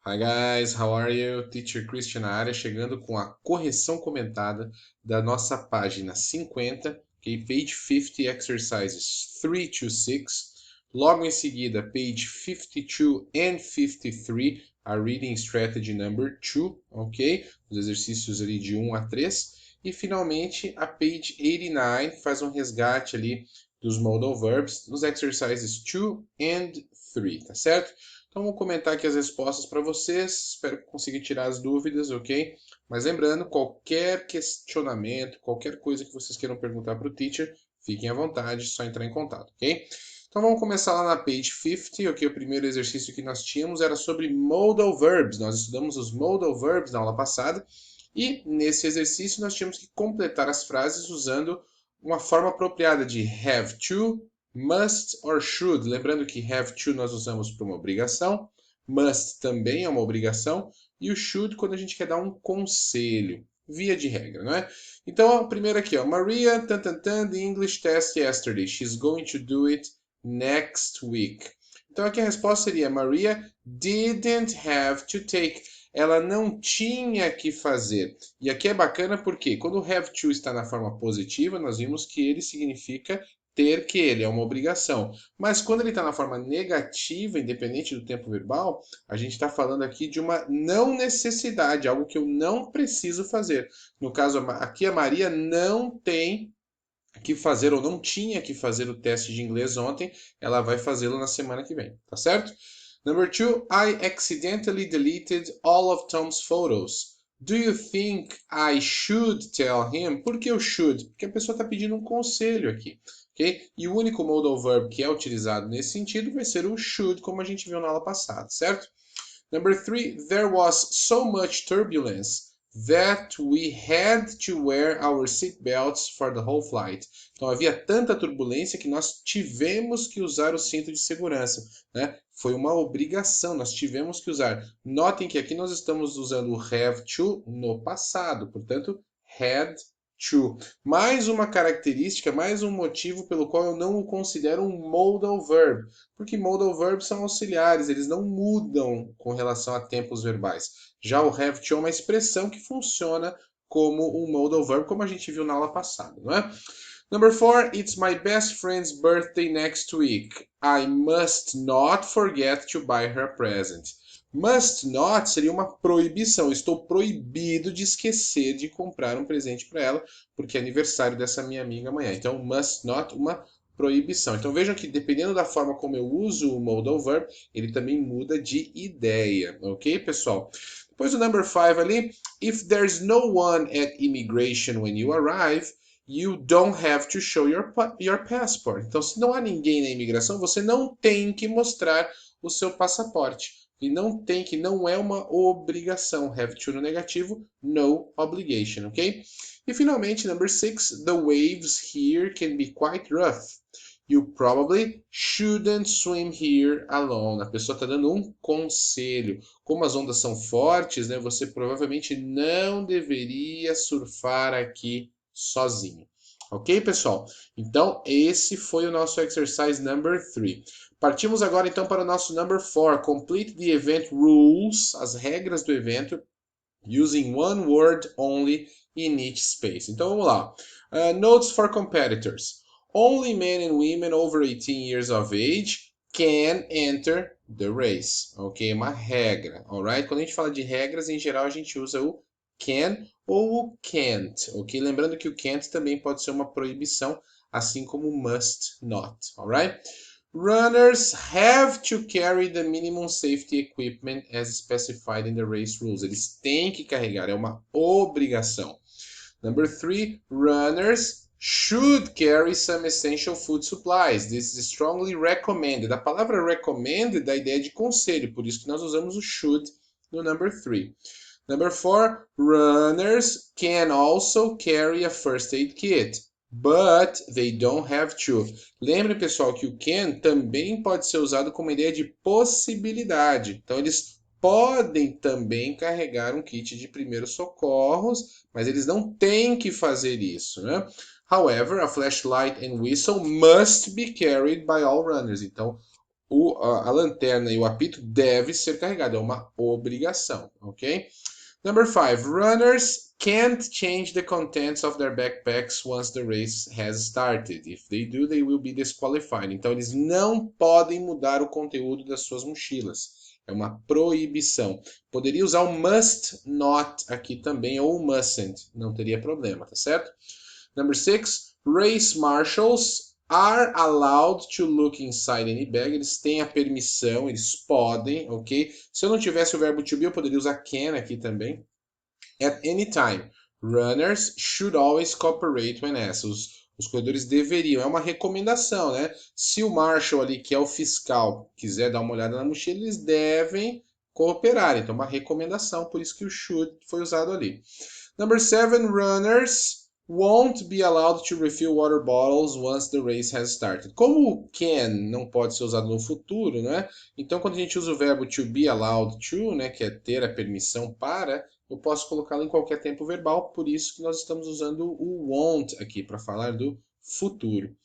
Hi guys, how are you? Teacher Christian na área, chegando com a correção comentada da nossa página 50, okay? Page 50, exercises 3 to 6. Logo em seguida, page 52 and 53, a reading strategy number 2, ok? Os exercícios ali de 1 a 3. E finalmente, a page 89 faz um resgate ali dos modal verbs nos exercises 2 and 3, tá certo? Então, vou comentar aqui as respostas para vocês, espero que consiga tirar as dúvidas, ok? Mas lembrando, qualquer questionamento, qualquer coisa que vocês queiram perguntar para o teacher, fiquem à vontade, só entrar em contato, ok? Então, vamos começar lá na page 50, ok? O primeiro exercício que nós tínhamos era sobre modal verbs. Nós estudamos os modal verbs na aula passada e nesse exercício nós tínhamos que completar as frases usando uma forma apropriada de have to, must or should. Lembrando que have to nós usamos para uma obrigação, must também é uma obrigação, e o should quando a gente quer dar um conselho, via de regra, não é? Então, a primeira aqui, ó, Maria, the English test yesterday. She's going to do it next week. Então, aqui a resposta seria, Maria didn't have to take. Ela não tinha que fazer. E aqui é bacana porque quando o have to está na forma positiva, nós vimos que ele significa ter que, ele é uma obrigação. Mas quando ele está na forma negativa, independente do tempo verbal, a gente está falando aqui de uma não necessidade, algo que eu não preciso fazer. No caso, aqui a Maria não tem que fazer ou não tinha que fazer o teste de inglês ontem, ela vai fazê-lo na semana que vem, tá certo? Number 2, I accidentally deleted all of Tom's photos. Do you think I should tell him? Por que eu should? Porque a pessoa está pedindo um conselho aqui. Okay? E o único modal verb que é utilizado nesse sentido vai ser o should, como a gente viu na aula passada, certo? Number 3, there was so much turbulence that we had to wear our seat belts for the whole flight. Então havia tanta turbulência que nós tivemos que usar o cinto de segurança, né? Foi uma obrigação, nós tivemos que usar. Notem que aqui nós estamos usando o have to no passado, portanto, had to. Mais uma característica, mais um motivo pelo qual eu não o considero um modal verb, porque modal verbs são auxiliares, eles não mudam com relação a tempos verbais. Já o have to é uma expressão que funciona como um modal verb, como a gente viu na aula passada, não é? Number 4, it's my best friend's birthday next week. I must not forget to buy her a present. Must not seria uma proibição. Estou proibido de esquecer de comprar um presente para ela, porque é aniversário dessa minha amiga amanhã. Então, must not, uma proibição. Então, vejam que dependendo da forma como eu uso o modal verb, ele também muda de ideia. Ok, pessoal? Depois do number 5 ali, if there's no one at immigration when you arrive, you don't have to show your passport. Então, se não há ninguém na imigração, você não tem que mostrar o seu passaporte. E não é uma obrigação. Have to no negativo, no obligation, ok? E finalmente, number 6, the waves here can be quite rough. You probably shouldn't swim here alone. A pessoa está dando um conselho. Como as ondas são fortes, né, você provavelmente não deveria surfar aqui sozinho. Ok, pessoal? Então, esse foi o nosso exercise number 3. Partimos agora então para o nosso number 4. Complete the event rules, as regras do evento, using one word only in each space. Então vamos lá. Notes for competitors. Only men and women over 18 years of age can enter the race. Ok? Uma regra. Alright? Quando a gente fala de regras, em geral a gente usa o can ou o can't. Ok? Lembrando que o can't também pode ser uma proibição, assim como must not. Alright? Runners have to carry the minimum safety equipment as specified in the race rules. Eles têm que carregar, é uma obrigação. Number 3, runners should carry some essential food supplies. This is strongly recommended. A palavra recommended dá a ideia de conselho, por isso que nós usamos o should no number 3. Number 4, runners can also carry a first aid kit, but they don't have to. Lembre, pessoal, que o can também pode ser usado como ideia de possibilidade. Então, eles podem também carregar um kit de primeiros socorros, mas eles não têm que fazer isso, né? However, a flashlight and whistle must be carried by all runners. Então, a lanterna e o apito deve ser carregado, é uma obrigação, ok? Number 5, runners can't change the contents of their backpacks once the race has started. If they do, they will be disqualified. Então, eles não podem mudar o conteúdo das suas mochilas. É uma proibição. Poderia usar o must not aqui também, ou o mustn't. Não teria problema, tá certo? Number 6, race marshals are allowed to look inside any bag. Eles têm a permissão, eles podem, ok? Se eu não tivesse o verbo to be, eu poderia usar can aqui também. At any time, runners should always cooperate when asked. Os corredores deveriam, é uma recomendação, né? Se o marshal ali, que é o fiscal, quiser dar uma olhada na mochila, eles devem cooperar. Então, uma recomendação, por isso que o should foi usado ali. Number 7, runners won't be allowed to refill water bottles once the race has started. Como o can não pode ser usado no futuro, né? Então, quando a gente usa o verbo to be allowed to, né, que é ter a permissão para, eu posso colocá-lo em qualquer tempo verbal, por isso que nós estamos usando o won't aqui para falar do futuro.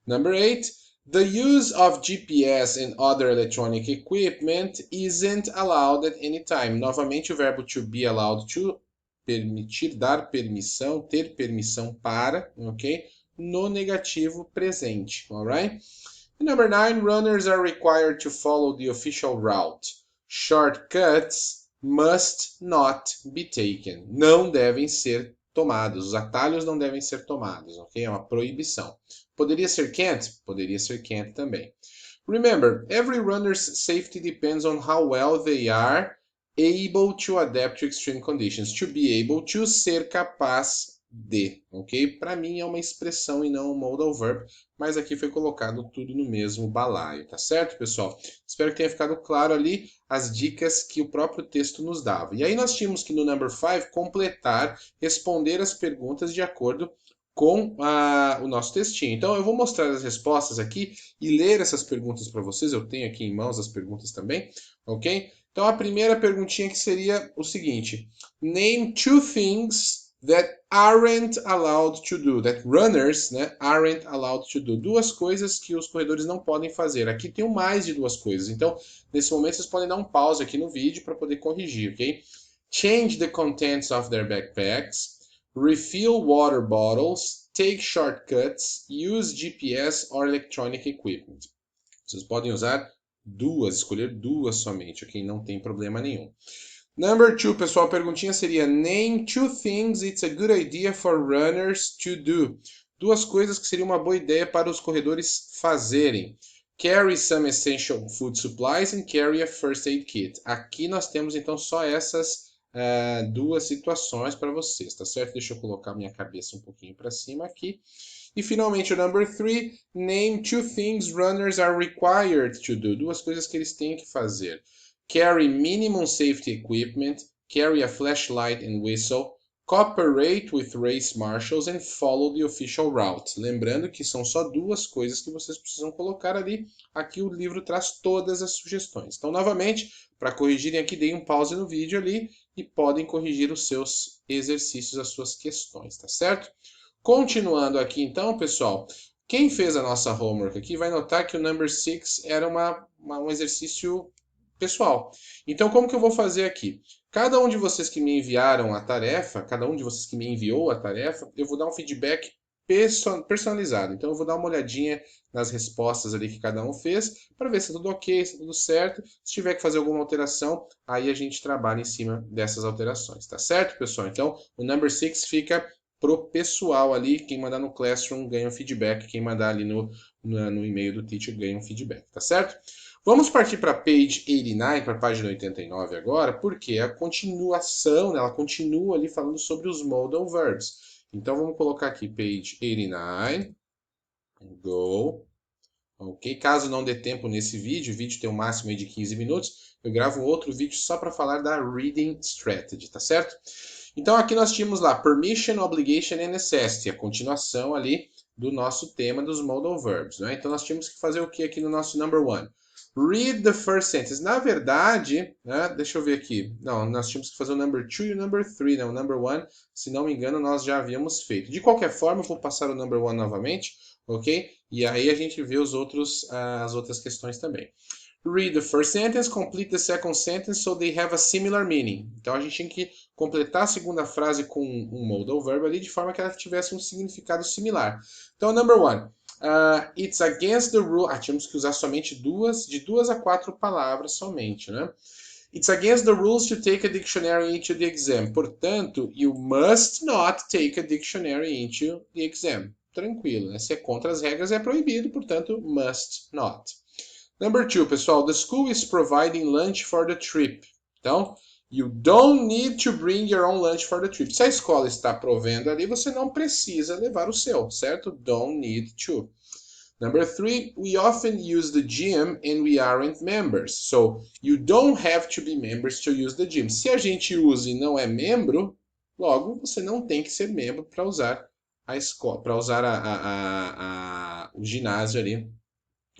Number 8, the use of GPS and other electronic equipment isn't allowed at any time. Novamente o verbo to be allowed to, permitir, dar permissão, ter permissão para, ok? No negativo presente, alright? Number 9, runners are required to follow the official route. Shortcuts must not be taken. Não devem ser tomados. Os atalhos não devem ser tomados, ok? É uma proibição. Poderia ser can't? Poderia ser can't também. Remember, every runner's safety depends on how well they are able to adapt to extreme conditions. To be able to, ser capaz de, ok? Para mim é uma expressão e não um modal verb, mas aqui foi colocado tudo no mesmo balaio, tá certo, pessoal? Espero que tenha ficado claro ali as dicas que o próprio texto nos dava. E aí nós tínhamos que no number 5 completar, responder as perguntas de acordo com o nosso textinho. Então eu vou mostrar as respostas aqui e ler essas perguntas para vocês. Eu tenho aqui em mãos as perguntas também, ok? Então a primeira perguntinha que seria o seguinte: name two things that aren't allowed to do, that runners, né, aren't allowed to do. Duas coisas que os corredores não podem fazer. Aqui tem mais de duas coisas. Então, nesse momento vocês podem dar um pause aqui no vídeo para poder corrigir, ok? Change the contents of their backpacks, refill water bottles, take shortcuts, use GPS or electronic equipment. Vocês podem usar duas, escolher duas somente, ok? Não tem problema nenhum. Number 2, pessoal, a perguntinha seria: name two things it's a good idea for runners to do. Duas coisas que seria uma boa ideia para os corredores fazerem. Carry some essential food supplies and carry a first aid kit. Aqui nós temos então só essas duas situações para vocês, tá certo? Deixa eu colocar minha cabeça um pouquinho para cima aqui. E finalmente o number 3, name two things runners are required to do. Duas coisas que eles têm que fazer. Carry minimum safety equipment, carry a flashlight and whistle, cooperate with race marshals and follow the official route. Lembrando que são só duas coisas que vocês precisam colocar ali. Aqui o livro traz todas as sugestões. Então, novamente, para corrigirem aqui, deem um pause no vídeo ali e podem corrigir os seus exercícios, as suas questões, tá certo? Continuando aqui então, pessoal, quem fez a nossa homework aqui vai notar que o number 6 era um exercício pessoal. Então, como que eu vou fazer aqui? Cada um de vocês que me enviaram a tarefa, cada um de vocês que me enviou a tarefa, eu vou dar um feedback personalizado. Então, eu vou dar uma olhadinha nas respostas ali que cada um fez, para ver se é tudo ok, se é tudo certo. Se tiver que fazer alguma alteração, aí a gente trabalha em cima dessas alterações, tá certo, pessoal? Então, o number 6 fica pro pessoal ali. Quem mandar no Classroom ganha um feedback, quem mandar ali no e-mail do teacher ganha um feedback, tá certo? Vamos partir para page 89, para a página 89 agora, porque a continuação, né, ela continua ali falando sobre os modal verbs. Então vamos colocar aqui page 89, go. Ok? Caso não dê tempo nesse vídeo, o vídeo tem um máximo aí de 15 minutos, eu gravo outro vídeo só para falar da reading strategy, tá certo? Então aqui nós tínhamos lá permission, obligation and necessity, a continuação ali do nosso tema dos modal verbs, né? Então nós tínhamos que fazer o que aqui no nosso number 1? Read the first sentence. Na verdade, né, deixa eu ver aqui. Não, nós tínhamos que fazer o number 2 e o number 3, né? O number 1, se não me engano, nós já havíamos feito. De qualquer forma, eu vou passar o number 1 novamente. ok? E aí a gente vê as outras questões também. Read the first sentence, complete the second sentence so they have a similar meaning. Então a gente tem que completar a segunda frase com um modal verb ali de forma que ela tivesse um significado similar. Então, number one. It's against the rule. Tínhamos que usar somente de 2 a 4 palavras somente, né? It's against the rules to take a dictionary into the exam. Portanto, you must not take a dictionary into the exam. Tranquilo, né? Se é contra as regras, é proibido, portanto, must not. Number two, pessoal, the school is providing lunch for the trip. Então, you don't need to bring your own lunch for the trip. Se a escola está provendo ali, você não precisa levar o seu, certo? Don't need to. Number three, we often use the gym and we aren't members. So, you don't have to be members to use the gym. Se a gente usa e não é membro, logo você não tem que ser membro para usar a escola, para usar o ginásio ali.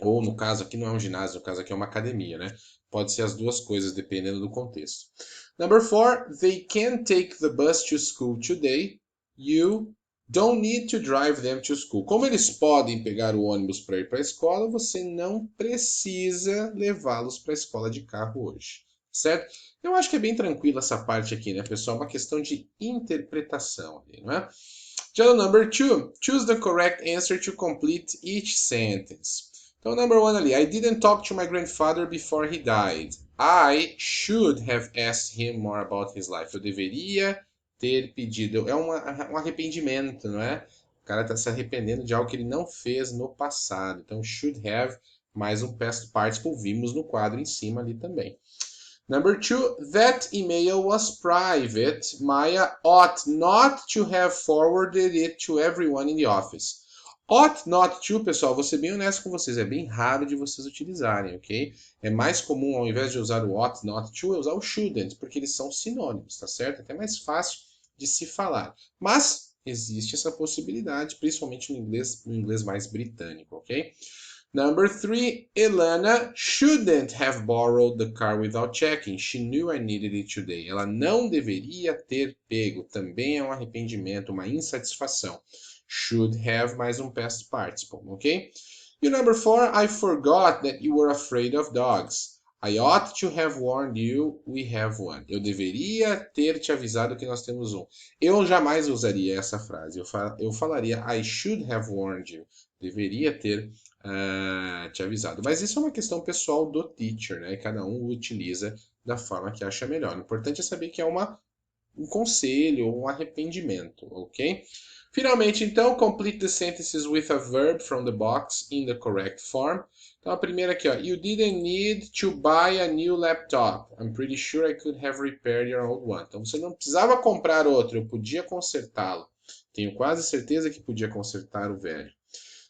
Ou no caso aqui não é um ginásio, no caso aqui é uma academia, né? Pode ser as duas coisas, dependendo do contexto. Number four, they can take the bus to school today. You don't need to drive them to school. Como eles podem pegar o ônibus para ir para a escola, você não precisa levá-los para a escola de carro hoje, certo? Eu acho que é bem tranquila essa parte aqui, né, pessoal? Uma questão de interpretação, não é? Journal number two, choose the correct answer to complete each sentence. Então, number one ali, I didn't talk to my grandfather before he died. I should have asked him more about his life. Eu deveria ter pedido. É um arrependimento, não é? O cara está se arrependendo de algo que ele não fez no passado. Então, should have, mais um past participle, vimos no quadro em cima ali também. Number two, that email was private. Maya ought not to have forwarded it to everyone in the office. Ought not to, pessoal, vou ser bem honesto com vocês, é bem raro de vocês utilizarem, ok? É mais comum, ao invés de usar o ought not to, é usar o shouldn't, porque eles são sinônimos, tá certo? É até mais fácil de se falar. Mas existe essa possibilidade, principalmente no inglês mais britânico, ok? Number three, Elana shouldn't have borrowed the car without checking. She knew I needed it today. Ela não deveria ter pego. Também é um arrependimento, uma insatisfação. Should have mais um past participle, ok? E number four, I forgot that you were afraid of dogs. I ought to have warned you, we have one. Eu deveria ter te avisado que nós temos um. Eu jamais usaria essa frase. Eu falaria I should have warned you. Deveria ter te avisado. Mas isso é uma questão pessoal do teacher, né? E cada um utiliza da forma que acha melhor. O importante é saber que é um conselho ou um arrependimento, ok? Finalmente, então, complete the sentences with a verb from the box in the correct form. Então, a primeira aqui, ó. You didn't need to buy a new laptop. I'm pretty sure I could have repaired your old one. Então, você não precisava comprar outro, eu podia consertá-lo. Tenho quase certeza que podia consertar o velho.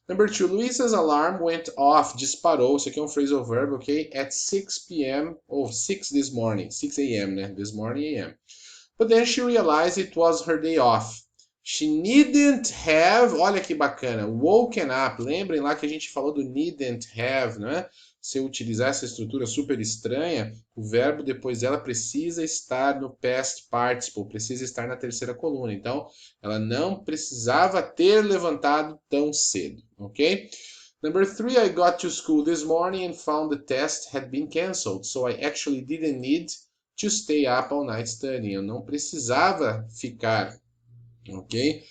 Number two, Luisa's alarm went off, disparou. Isso aqui é um phrasal verb, ok? At 6 p.m. or 6 this morning. 6 a.m., né? This morning a.m. But then she realized it was her day off. She needn't have, olha que bacana, woken up. Lembrem lá que a gente falou do needn't have, né? Se eu utilizar essa estrutura super estranha, o verbo depois dela precisa estar no past participle, precisa estar na terceira coluna. Então, ela não precisava ter levantado tão cedo, ok? Number three, I got to school this morning and found the test had been canceled, so I actually didn't need to stay up all night studying. Eu não precisava ficar, ok?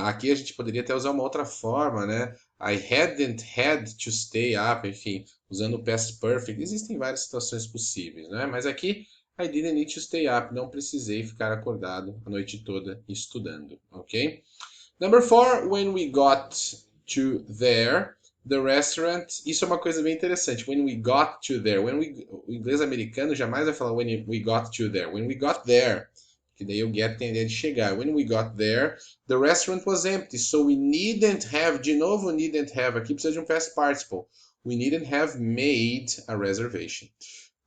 Aqui a gente poderia até usar uma outra forma, né? I hadn't had to stay up, enfim, usando o past perfect. Existem várias situações possíveis, né? Mas aqui, I didn't need to stay up. Não precisei ficar acordado a noite toda estudando, ok? Number four, when we got to there, the restaurant. Isso é uma coisa bem interessante. When we got to there. O inglês americano jamais vai falar when we got to there. When we got there. Que daí o get tem a ideia de chegar. When we got there, the restaurant was empty. So we needn't have. De novo, needn't have. Aqui precisa de um past participle. We needn't have made a reservation.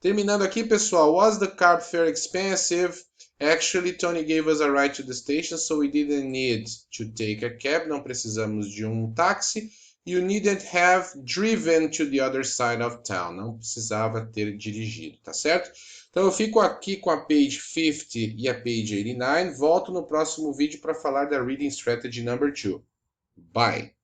Terminando aqui, pessoal. Was the cab fare expensive? Actually, Tony gave us a ride to the station, so we didn't need to take a cab. Não precisamos de um táxi. You needn't have driven to the other side of town. Não precisava ter dirigido, tá certo? Então eu fico aqui com a page 50 e a page 89. Volto no próximo vídeo para falar da Reading Strategy number 2. Bye!